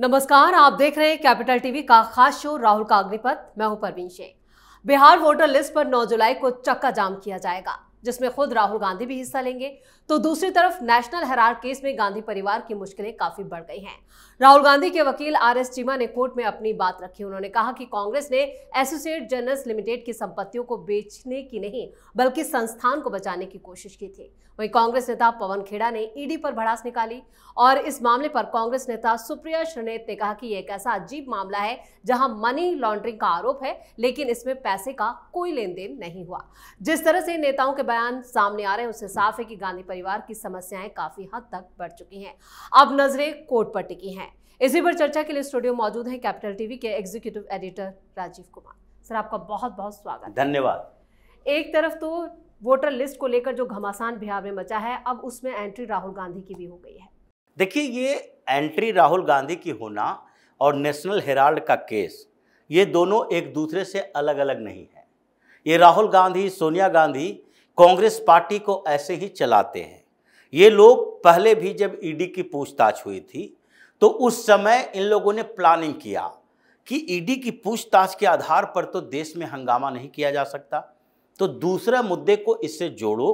नमस्कार, आप देख रहे हैं कैपिटल टीवी का खास शो राहुल का अग्निपथ। मैं हूं परवीन शेख। बिहार वोटर लिस्ट पर 9 जुलाई को चक्का जाम किया जाएगा, जिसमें खुद राहुल गांधी भी हिस्सा लेंगे। तो दूसरी तरफ नेशनल हेराल्ड केस में गांधी परिवार की मुश्किलें काफी बढ़ गई हैं। राहुल गांधी के वकील आर.एस. चीमा ने कोर्ट में अपनी बात रखी। उन्होंने कहा कि कांग्रेस ने एसोसिएट जर्नल्स लिमिटेड की संपत्तियों को बेचने की नहीं, बल्कि संस्थान को बचाने की कोशिश की थी। वहीं कांग्रेस नेता पवन खेड़ा ने ईडी पर भड़ास निकाली और इस मामले पर कांग्रेस नेता सुप्रिया श्रीनेत ने कहा कि यह एक ऐसा अजीब मामला है जहां मनी लॉन्ड्रिंग का आरोप है, लेकिन इसमें पैसे का कोई लेन देन नहीं हुआ। जिस तरह से नेताओं के बयान सामने आ रहे हैं, उससे साफ है कि गांधी परिवार की समस्याएं काफी हद तक बढ़ चुकी हैं। अब नजरें कोर्ट पर टिकी हैं। इसी पर चर्चा के लिए स्टूडियो मौजूद है कैपिटल टीवी के executive editor Rajiv Kumar. Sir, आपका बहुत बहुत स्वागत। धन्यवाद। एक तरफ तो वोटर लिस्ट को लेकर जो घमासान बिहार में मचा है, अब उसमें एंट्री राहुल गांधी की भी हो गई है। देखिए, ये एंट्री राहुल गांधी की होना और नेशनल हेराल्ड का केस, ये दोनों एक दूसरे से अलग अलग नहीं है। ये राहुल गांधी, सोनिया गांधी कांग्रेस पार्टी को ऐसे ही चलाते हैं। ये लोग पहले भी जब ईडी की पूछताछ हुई थी तो उस समय इन लोगों ने प्लानिंग किया कि ईडी की पूछताछ के आधार पर तो देश में हंगामा नहीं किया जा सकता, तो दूसरे मुद्दे को इससे जोड़ो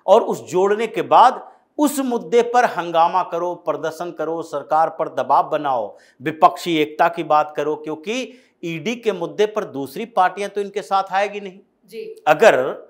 और उस जोड़ने के बाद उस मुद्दे पर हंगामा करो, प्रदर्शन करो, सरकार पर दबाव बनाओ, विपक्षी एकता की बात करो, क्योंकि ईडी के मुद्दे पर दूसरी पार्टियां तो इनके साथ आएगी नहीं जी। अगर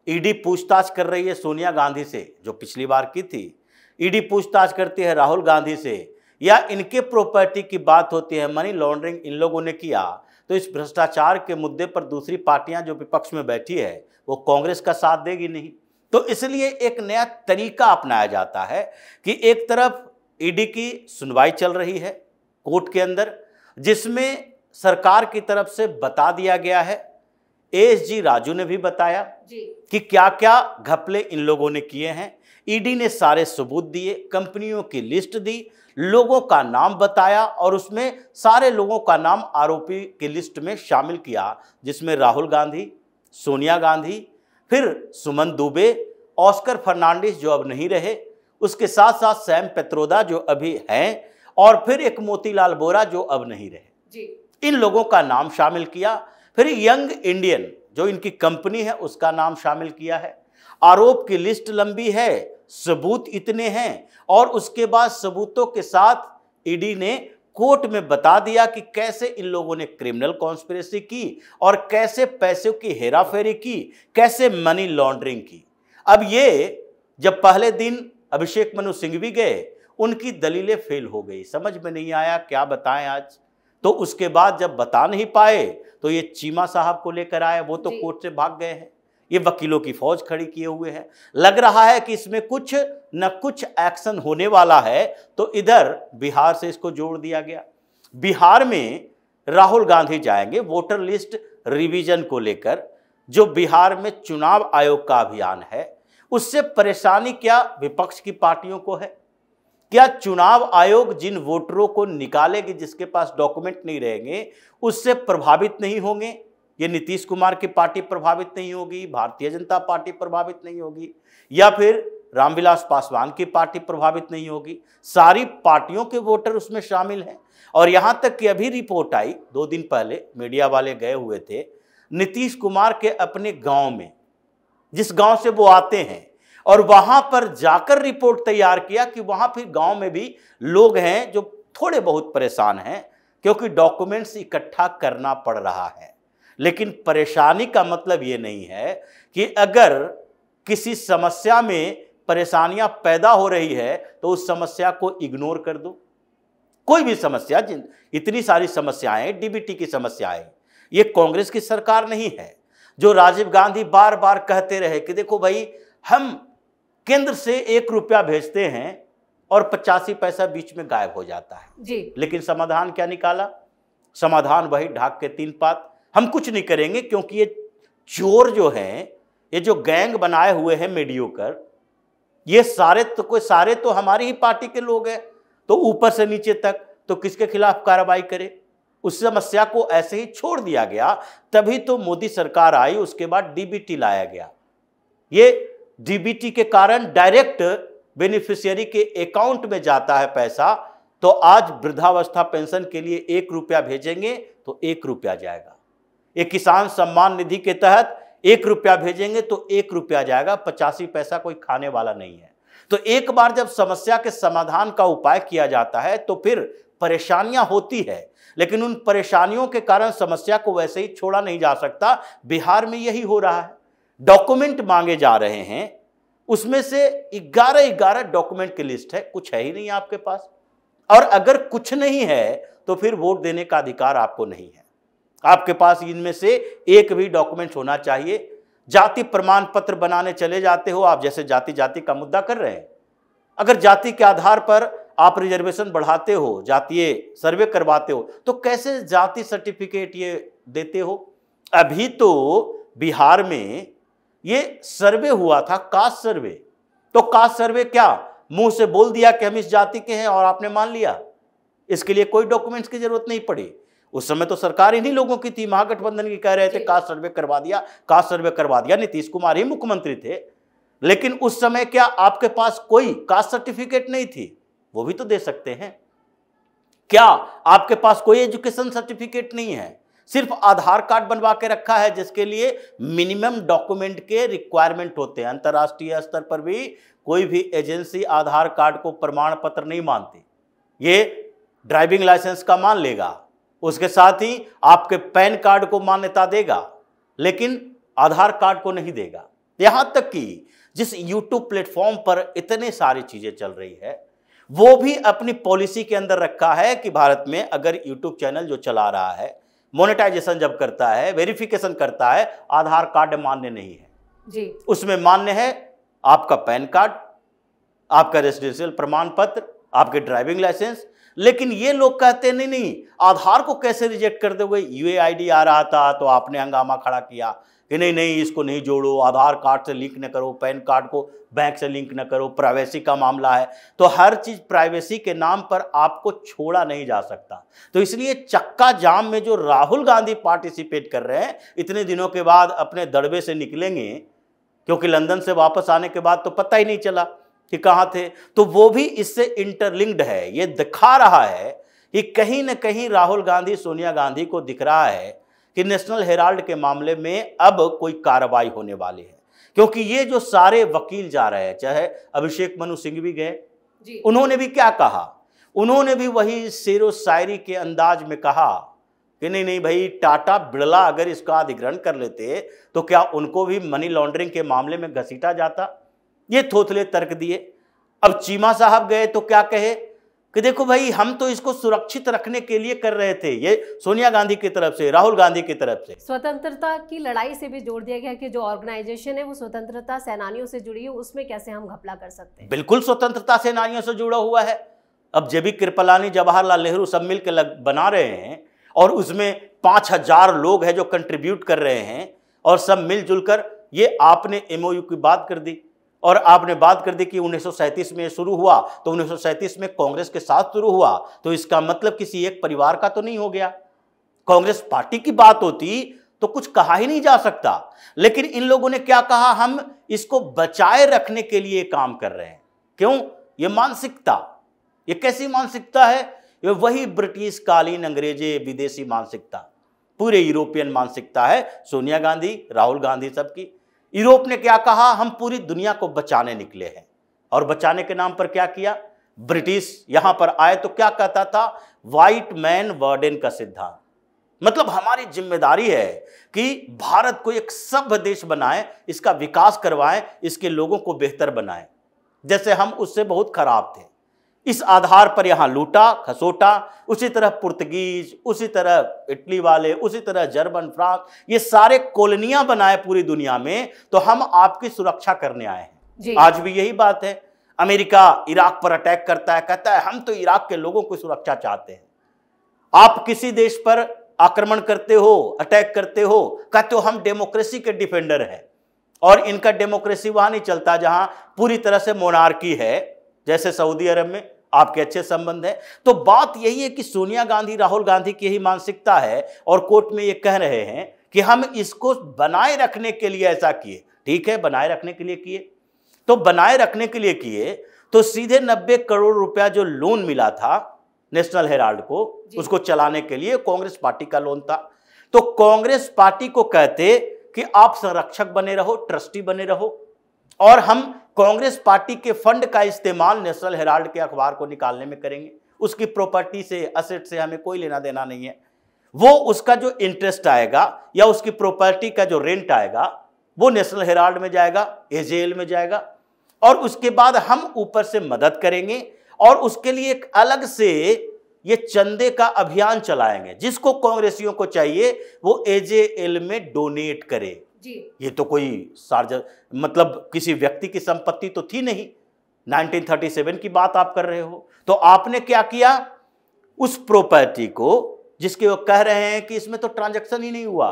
ईडी पूछताछ कर रही है सोनिया गांधी से, जो पिछली बार की थी, ईडी पूछताछ करती है राहुल गांधी से, या इनके प्रॉपर्टी की बात होती है, मनी लॉन्ड्रिंग इन लोगों ने किया, तो इस भ्रष्टाचार के मुद्दे पर दूसरी पार्टियां जो विपक्ष में बैठी है वो कांग्रेस का साथ देगी नहीं। तो इसलिए एक नया तरीका अपनाया जाता है कि एक तरफ ईडी की सुनवाई चल रही है कोर्ट के अंदर, जिसमें सरकार की तरफ से बता दिया गया है, एएसजी राजू ने भी बताया कि क्या क्या घपले इन लोगों ने किए हैं। ईडी ने सारे सबूत दिए, कंपनियों की लिस्ट दी, लोगों का नाम बताया और उसमें सारे लोगों का नाम आरोपी की लिस्ट में शामिल किया, जिसमें राहुल गांधी, सोनिया गांधी, फिर सुमन दुबे, ऑस्कर फर्नांडिस जो अब नहीं रहे, उसके साथ साथ सैम पेत्रोदा जो अभी हैं, और फिर एक मोतीलाल वोरा जो अब नहीं रहे जी। इन लोगों का नाम शामिल किया। फिर यंग इंडियन जो इनकी कंपनी है उसका नाम शामिल किया है। आरोप की लिस्ट लंबी है, सबूत इतने हैं, और उसके बाद सबूतों के साथ ईडी ने कोर्ट में बता दिया कि कैसे इन लोगों ने क्रिमिनल कॉन्स्पिरेसी की और कैसे पैसों की हेराफेरी की, कैसे मनी लॉन्ड्रिंग की। अब ये जब पहले दिन अभिषेक मनु सिंघवी गए, उनकी दलीलें फेल हो गई, समझ में नहीं आया क्या बताएं आज। तो उसके बाद जब बता नहीं पाए तो ये चीमा साहब को लेकर आए, वो तो कोर्ट से भाग गए हैं। ये वकीलों की फौज खड़ी किए हुए हैं। लग रहा है कि इसमें कुछ न कुछ एक्शन होने वाला है, तो इधर बिहार से इसको जोड़ दिया गया। बिहार में राहुल गांधी जाएंगे वोटर लिस्ट रिवीजन को लेकर, जो बिहार में चुनाव आयोग का अभियान है। उससे परेशानी क्या विपक्ष की पार्टियों को है? क्या चुनाव आयोग जिन वोटरों को निकालेगी, जिसके पास डॉक्यूमेंट नहीं रहेंगे, उससे प्रभावित नहीं होंगे? ये नीतीश कुमार की पार्टी प्रभावित नहीं होगी, भारतीय जनता पार्टी प्रभावित नहीं होगी, या फिर रामविलास पासवान की पार्टी प्रभावित नहीं होगी? सारी पार्टियों के वोटर उसमें शामिल हैं। और यहां तक कि अभी रिपोर्ट आई, 2 दिन पहले मीडिया वाले गए हुए थे नीतीश कुमार के अपने गांव में, जिस गांव से वो आते हैं, और वहां पर जाकर रिपोर्ट तैयार किया कि वहां फिर गांव में भी लोग हैं जो थोड़े बहुत परेशान हैं, क्योंकि डॉक्यूमेंट्स इकट्ठा करना पड़ रहा है। लेकिन परेशानी का मतलब ये नहीं है कि अगर किसी समस्या में परेशानियां पैदा हो रही है तो उस समस्या को इग्नोर कर दो। कोई भी समस्या, इतनी सारी समस्याएं, डीबीटी की समस्याएं, ये कांग्रेस की सरकार नहीं है। जो राजीव गांधी बार बार कहते रहे कि देखो भाई, हम केंद्र से 1 रुपया भेजते हैं और 85 पैसा बीच में गायब हो जाता है जी। लेकिन समाधान क्या निकाला? समाधान वही ढाक के 3 पात, हम कुछ नहीं करेंगे, क्योंकि ये चोर जो हैं, ये जो गैंग बनाए हुए हैं मीडियोकर, ये सारे तो हमारी ही पार्टी के लोग हैं, तो ऊपर से नीचे तक तो किसके खिलाफ कार्रवाई करे? उस समस्या को ऐसे ही छोड़ दिया गया। तभी तो मोदी सरकार आई, उसके बाद डीबीटी लाया गया। ये डीबीटी के कारण डायरेक्ट बेनिफिशियरी के अकाउंट में जाता है पैसा, तो आज वृद्धावस्था पेंशन के लिए 1 रुपया भेजेंगे तो 1 रुपया जाएगा। एक किसान सम्मान निधि के तहत 1 रुपया भेजेंगे तो 1 रुपया जाएगा, 85 पैसा कोई खाने वाला नहीं है। तो एक बार जब समस्या के समाधान का उपाय किया जाता है तो फिर परेशानियां होती है, लेकिन उन परेशानियों के कारण समस्या को वैसे ही छोड़ा नहीं जा सकता। बिहार में यही हो रहा है। डॉक्यूमेंट मांगे जा रहे हैं, उसमें से 11 डॉक्यूमेंट की लिस्ट है, कुछ है ही नहीं आपके पास। और अगर कुछ नहीं है तो फिर वोट देने का अधिकार आपको नहीं है। आपके पास इनमें से एक भी डॉक्यूमेंट होना चाहिए। जाति प्रमाण पत्र बनाने चले जाते हो आप, जैसे जाति का मुद्दा कर रहे हैं। अगर जाति के आधार पर आप रिजर्वेशन बढ़ाते हो, जातीय सर्वे करवाते हो, तो कैसे जाति सर्टिफिकेट ये देते हो? अभी तो बिहार में ये सर्वे हुआ था, कास्ट सर्वे। तो कास्ट सर्वे क्या मुंह से बोल दिया कि हम इस जाति के हैं और आपने मान लिया? इसके लिए कोई डॉक्यूमेंट्स की जरूरत नहीं पड़ी। उस समय तो सरकार इन्हीं लोगों की थी, महागठबंधन की, कह रहे थे कास्ट सर्वे करवा दिया, कास्ट सर्वे करवा दिया। नीतीश कुमार ही मुख्यमंत्री थे, लेकिन उस समय क्या आपके पास कोई कास्ट सर्टिफिकेट नहीं थी? वो भी तो दे सकते हैं। क्या आपके पास कोई एजुकेशन सर्टिफिकेट नहीं है? सिर्फ आधार कार्ड बनवा के रखा है, जिसके लिए मिनिमम डॉक्यूमेंट के रिक्वायरमेंट होते हैं। अंतर्राष्ट्रीय स्तर पर भी कोई भी एजेंसी आधार कार्ड को प्रमाण पत्र नहीं मानती। ये ड्राइविंग लाइसेंस का मान लेगा, उसके साथ ही आपके पैन कार्ड को मान्यता देगा, लेकिन आधार कार्ड को नहीं देगा। यहां तक कि जिस यूट्यूब प्लेटफॉर्म पर इतने सारी चीजें चल रही है, वो भी अपनी पॉलिसी के अंदर रखा है कि भारत में अगर यूट्यूब चैनल जो चला रहा है, मोनेटाइजेशन जब करता है, वेरिफिकेशन करता है, आधार कार्ड मान्य नहीं है जी। उसमें मान्य है आपका पैन कार्ड, आपका रेजिडेंशियल प्रमाण पत्र, आपके ड्राइविंग लाइसेंस। लेकिन ये लोग कहते नहीं नहीं, आधार को कैसे रिजेक्ट कर दोगे? यूएआईडी आ रहा था तो आपने हंगामा खड़ा किया कि नहीं नहीं इसको नहीं जोड़ो, आधार कार्ड से लिंक न करो, पैन कार्ड को बैंक से लिंक न करो, प्राइवेसी का मामला है। तो हर चीज प्राइवेसी के नाम पर आपको छोड़ा नहीं जा सकता। तो इसलिए चक्का जाम में जो राहुल गांधी पार्टिसिपेट कर रहे हैं, इतने दिनों के बाद अपने दड़बे से निकलेंगे, क्योंकि लंदन से वापस आने के बाद तो पता ही नहीं चला कि कहां थे। तो वो भी इससे इंटरलिंक्ड है। ये दिखा रहा है कि कहीं ना कहीं राहुल गांधी, सोनिया गांधी को दिख रहा है कि नेशनल हेराल्ड के मामले में अब कोई कार्रवाई होने वाली है। क्योंकि ये जो सारे वकील जा रहे हैं, चाहे अभिषेक मनु सिंह भी गए, उन्होंने भी क्या कहा? उन्होंने भी वही शेरो शायरी के अंदाज में कहा कि नहीं नहीं भाई, टाटा बिड़ला अगर इसका अधिग्रहण कर लेते तो क्या उनको भी मनी लॉन्ड्रिंग के मामले में घसीटा जाता? ये थोथले तर्क दिए। अब चीमा साहब गए तो क्या कहे कि देखो भाई, हम तो इसको सुरक्षित रखने के लिए कर रहे थे। ये सोनिया गांधी की तरफ से, राहुल गांधी की तरफ से। स्वतंत्रता की लड़ाई से भी जोड़ दिया गया कि जो ऑर्गेनाइजेशन है वो स्वतंत्रता सेनानियों से जुड़ी है, उसमें कैसे हम घपला कर सकते हैं? बिल्कुल स्वतंत्रता सेनानियों से जुड़ा हुआ है। अब जेबी कृपलानी, जवाहरलाल नेहरू सब मिलकर बना रहे हैं, और उसमें 5000 लोग हैं जो कंट्रीब्यूट कर रहे हैं, और सब मिलजुल कर ये आपने एमओयू की बात कर दी। और आपने बात कर दी कि 1937 में शुरू हुआ, तो 1937 में कांग्रेस के साथ शुरू हुआ, तो इसका मतलब किसी एक परिवार का तो नहीं हो गया। कांग्रेस पार्टी की बात होती तो कुछ कहा ही नहीं जा सकता। लेकिन इन लोगों ने क्या कहा? हम इसको बचाए रखने के लिए काम कर रहे हैं। क्यों? ये मानसिकता, ये कैसी मानसिकता है? ये वही ब्रिटिश कालीन, अंग्रेजी, विदेशी मानसिकता, पूरे यूरोपियन मानसिकता है सोनिया गांधी, राहुल गांधी सबकी। यूरोप ने क्या कहा? हम पूरी दुनिया को बचाने निकले हैं। और बचाने के नाम पर क्या किया? ब्रिटिश यहां पर आए तो क्या कहता था? व्हाइट मैन वर्डेन का सिद्धांत। मतलब हमारी जिम्मेदारी है कि भारत को एक सभ्य देश बनाएं, इसका विकास करवाएं, इसके लोगों को बेहतर बनाएं। जैसे हम उससे बहुत खराब थे, इस आधार पर यहां लूटा खसोटा। उसी तरह पुर्तगीज, उसी तरह इटली वाले, उसी तरह जर्मन, फ्रांस, ये सारे कॉलोनियां बनाए पूरी दुनिया में, तो हम आपकी सुरक्षा करने आए हैं। आज भी यही बात है। अमेरिका इराक पर अटैक करता है, कहता है हम तो इराक के लोगों की सुरक्षा चाहते हैं। आप किसी देश पर आक्रमण करते हो, अटैक करते हो, कहते हो हम डेमोक्रेसी के डिफेंडर हैं। और इनका डेमोक्रेसी वहां नहीं चलता जहां पूरी तरह से मोनार्की है, जैसे सऊदी अरब में आपके अच्छे संबंध है। तो बात यही है कि सोनिया गांधी, राहुल गांधी की यही मानसिकता है, और कोर्ट में ये कह रहे हैं कि हम इसको बनाए रखने के लिए ऐसा किए। ठीक है, बनाए रखने के लिए किए, तो बनाए रखने के लिए किए तो सीधे 90 करोड़ रुपया जो लोन मिला था नेशनल हेराल्ड को, उसको चलाने के लिए कांग्रेस पार्टी का लोन था। तो कांग्रेस पार्टी को कहते कि आप संरक्षक बने रहो, ट्रस्टी बने रहो, और हम कांग्रेस पार्टी के फंड का इस्तेमाल नेशनल हेराल्ड के अखबार को निकालने में करेंगे। उसकी प्रॉपर्टी से, असेट से हमें कोई लेना देना नहीं है। वो उसका जो इंटरेस्ट आएगा या उसकी प्रॉपर्टी का जो रेंट आएगा वो नेशनल हेराल्ड में जाएगा, एजेएल में जाएगा, और उसके बाद हम ऊपर से मदद करेंगे और उसके लिए एक अलग से ये चंदे का अभियान चलाएंगे। जिसको कांग्रेसियों को चाहिए वो एजेएल में डोनेट करे। ये तो कोई मतलब किसी व्यक्ति की संपत्ति तो थी नहीं। 1937 की बात आप कर रहे हो। तो आपने क्या किया, उस प्रॉपर्टी को, जिसके वो कह रहे हैं कि इसमें तो ट्रांजैक्शन ही नहीं हुआ,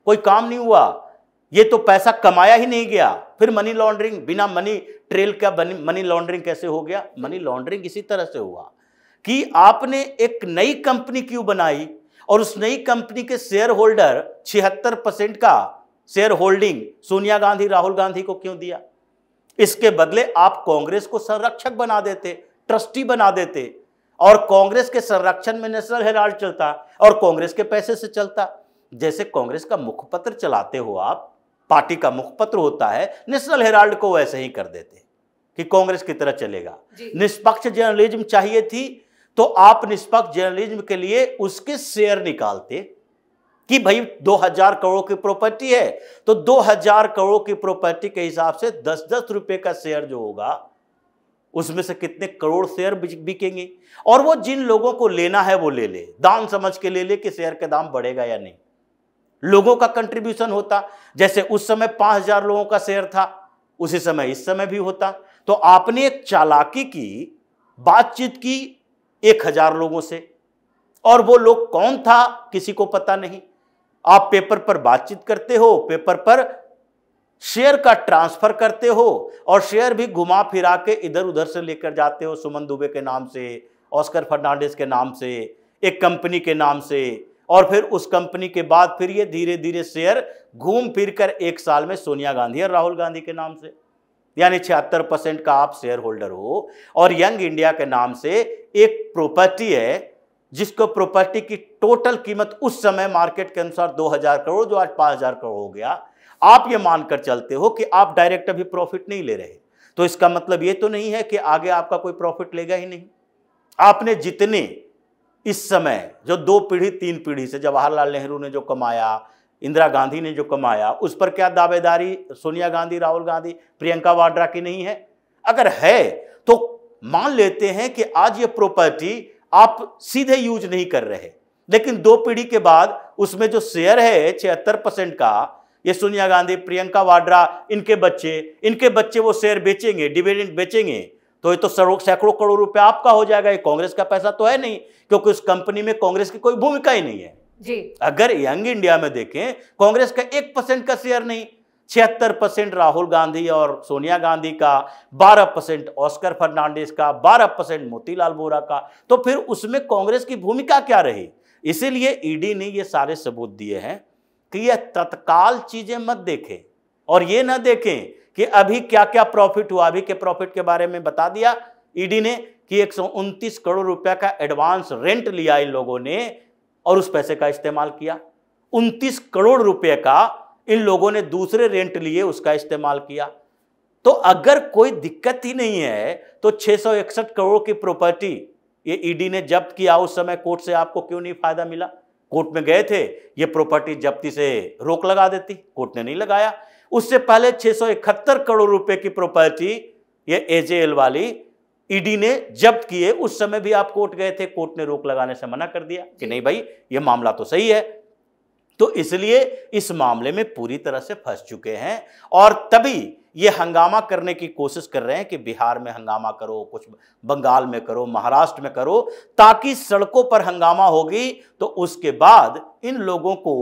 कोई काम नहीं हुआ, ये तो पैसा कमाया ही नहीं गया, फिर मनी लॉन्ड्रिंग, बिना मनी ट्रेल का मनी लॉन्ड्रिंग कैसे हो गया? मनी लॉन्ड्रिंग इसी तरह से हुआ कि आपने एक नई कंपनी क्यों बनाई और उस नई कंपनी के शेयर होल्डर 76% का शेयर होल्डिंग सोनिया गांधी, राहुल गांधी को क्यों दिया? इसके बदले आप कांग्रेस को संरक्षक बना देते, ट्रस्टी बना देते, और कांग्रेस के संरक्षण में नेशनल हेराल्ड चलता और कांग्रेस के पैसे से चलता। जैसे कांग्रेस का मुखपत्र चलाते हो आप, पार्टी का मुखपत्र होता है, नेशनल हेराल्ड को वैसे ही कर देते कि कांग्रेस की तरह चलेगा। निष्पक्ष जर्नलिज्म चाहिए थी तो आप निष्पक्ष जर्नलिज्म के लिए उसके शेयर निकालते कि भाई 2000 करोड़ की प्रॉपर्टी है तो 2000 करोड़ की प्रॉपर्टी के हिसाब से 10-10 रुपए का शेयर जो होगा उसमें से कितने करोड़ शेयर बिकेंगे, और वो जिन लोगों को लेना है वो ले ले, दान समझ के ले ले कि शेयर का दाम बढ़ेगा या नहीं। लोगों का कंट्रीब्यूशन होता, जैसे उस समय 5000 लोगों का शेयर था, उसी समय इस समय भी होता। तो आपने एक चालाकी की, बातचीत की 1000 लोगों से, और वो लोग कौन था किसी को पता नहीं। आप पेपर पर बातचीत करते हो, पेपर पर शेयर का ट्रांसफर करते हो, और शेयर भी घुमा फिरा के इधर उधर से लेकर जाते हो, सुमन दुबे के नाम से, ऑस्कर फर्नांडिस के नाम से, एक कंपनी के नाम से, और फिर उस कंपनी के बाद फिर ये धीरे धीरे शेयर घूम फिर कर एक साल में सोनिया गांधी और राहुल गांधी के नाम से, यानी 76% का आप शेयर होल्डर हो। और यंग इंडिया के नाम से एक प्रॉपर्टी है जिसको प्रॉपर्टी की टोटल कीमत उस समय मार्केट के अनुसार 2000 करोड़, जो आज 5000 करोड़ हो गया। आप ये मानकर चलते हो कि आप डायरेक्ट अभी प्रॉफिट नहीं ले रहे, तो इसका मतलब ये तो नहीं है कि आगे आपका कोई प्रॉफिट लेगा ही नहीं। आपने जितने इस समय जो 2 पीढ़ी 3 पीढ़ी से जवाहरलाल नेहरू ने जो कमाया, इंदिरा गांधी ने जो कमाया, उस पर क्या दावेदारी सोनिया गांधी, राहुल गांधी, प्रियंका वाड्रा की नहीं है? अगर है तो मान लेते हैं कि आज ये प्रॉपर्टी आप सीधे यूज नहीं कर रहे, लेकिन 2 पीढ़ी के बाद उसमें जो शेयर है 76% का, ये सोनिया गांधी, प्रियंका वाड्रा, इनके बच्चे वो शेयर बेचेंगे, डिविडेंड बेचेंगे, तो ये तो सैकड़ों करोड़ रुपए आपका हो जाएगा। ये कांग्रेस का पैसा तो है नहीं, क्योंकि उस कंपनी में कांग्रेस की कोई भूमिका ही नहीं है जी। अगर यंग इंडिया में देखें, कांग्रेस का 1% का शेयर नहीं, 76% राहुल गांधी और सोनिया गांधी का, 12% ऑस्कर फर्नांडिस का, 12% मोतीलाल वोरा का, तो फिर उसमें कांग्रेस की भूमिका क्या रही? इसीलिए ईडी ने ये सारे सबूत दिए हैं कि यह तत्काल चीजें मत देखें और ये ना देखें कि अभी क्या क्या प्रॉफिट हुआ। अभी के प्रॉफिट के बारे में बता दिया ईडी ने कि 129 करोड़ रुपया का एडवांस रेंट लिया इन लोगों ने और उस पैसे का इस्तेमाल किया। 29 करोड़ रुपए का इन लोगों ने दूसरे रेंट लिए, उसका इस्तेमाल किया। तो अगर कोई दिक्कत ही नहीं है तो 661 करोड़ की प्रॉपर्टी ये ईडी ने जब्त किया, उस समय कोर्ट से आपको क्यों नहीं फायदा मिला? कोर्ट में गए थे, ये प्रॉपर्टी जब्ती से रोक लगा देती, कोर्ट ने नहीं लगाया। उससे पहले 671 करोड़ रुपए की प्रॉपर्टी ये एजेएल वाली ईडी ने जब्त किए, उस समय भी आप कोर्ट गए थे, कोर्ट ने रोक लगाने से मना कर दिया कि नहीं भाई ये मामला तो सही है। तो इसलिए इस मामले में पूरी तरह से फंस चुके हैं और तभी ये हंगामा करने की कोशिश कर रहे हैं कि बिहार में हंगामा करो, कुछ बंगाल में करो, महाराष्ट्र में करो, ताकि सड़कों पर हंगामा होगी तो उसके बाद इन लोगों को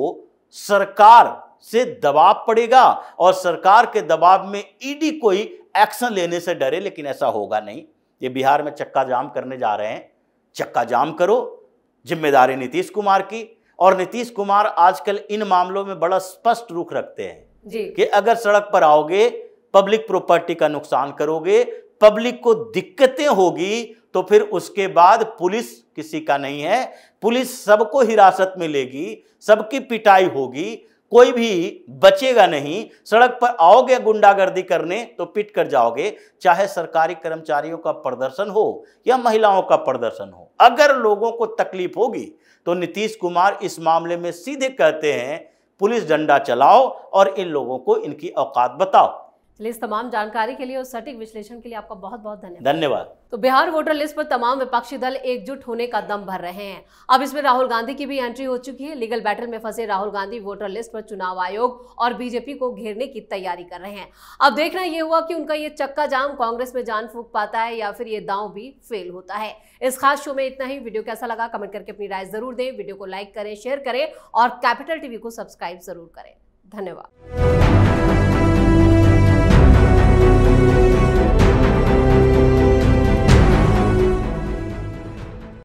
सरकार से दबाव पड़ेगा और सरकार के दबाव में ईडी कोई एक्शन लेने से डरे, लेकिन ऐसा होगा नहीं। ये बिहार में चक्का जाम करने जा रहे हैं, चक्का जाम करो, जिम्मेदारी नीतीश कुमार की। और नीतीश कुमार आजकल इन मामलों में बड़ा स्पष्ट रुख रखते हैं जी। कि अगर सड़क पर आओगे, पब्लिक प्रॉपर्टी का नुकसान करोगे, पब्लिक को दिक्कतें होगी, तो फिर उसके बाद पुलिस किसी का नहीं है, पुलिस सबको हिरासत में लेगी, सबकी पिटाई होगी, कोई भी बचेगा नहीं। सड़क पर आओगे गुंडागर्दी करने तो पिट कर जाओगे, चाहे सरकारी कर्मचारियों का प्रदर्शन हो या महिलाओं का प्रदर्शन हो। अगर लोगों को तकलीफ होगी तो नीतीश कुमार इस मामले में सीधे कहते हैं पुलिस डंडा चलाओ और इन लोगों को इनकी औकात बताओ। चलिए, इस तमाम जानकारी के लिए और सटीक विश्लेषण के लिए आपका बहुत बहुत धन्यवाद। धन्यवाद। तो बिहार वोटर लिस्ट पर तमाम विपक्षी दल एकजुट होने का दम भर रहे हैं। अब इसमें राहुल गांधी की भी एंट्री हो चुकी है। लीगल बैटल में फंसे राहुल गांधी वोटर लिस्ट पर चुनाव आयोग और बीजेपी को घेरने की तैयारी कर रहे हैं। अब देखना यह हुआ कि उनका ये चक्का जाम कांग्रेस में जान फूंक पाता है या फिर ये दांव भी फेल होता है। इस खास शो में इतना ही। वीडियो कैसा लगा कमेंट करके अपनी राय जरूर दें। वीडियो को लाइक करें, शेयर करें और कैपिटल टीवी को सब्सक्राइब जरूर करें। धन्यवाद।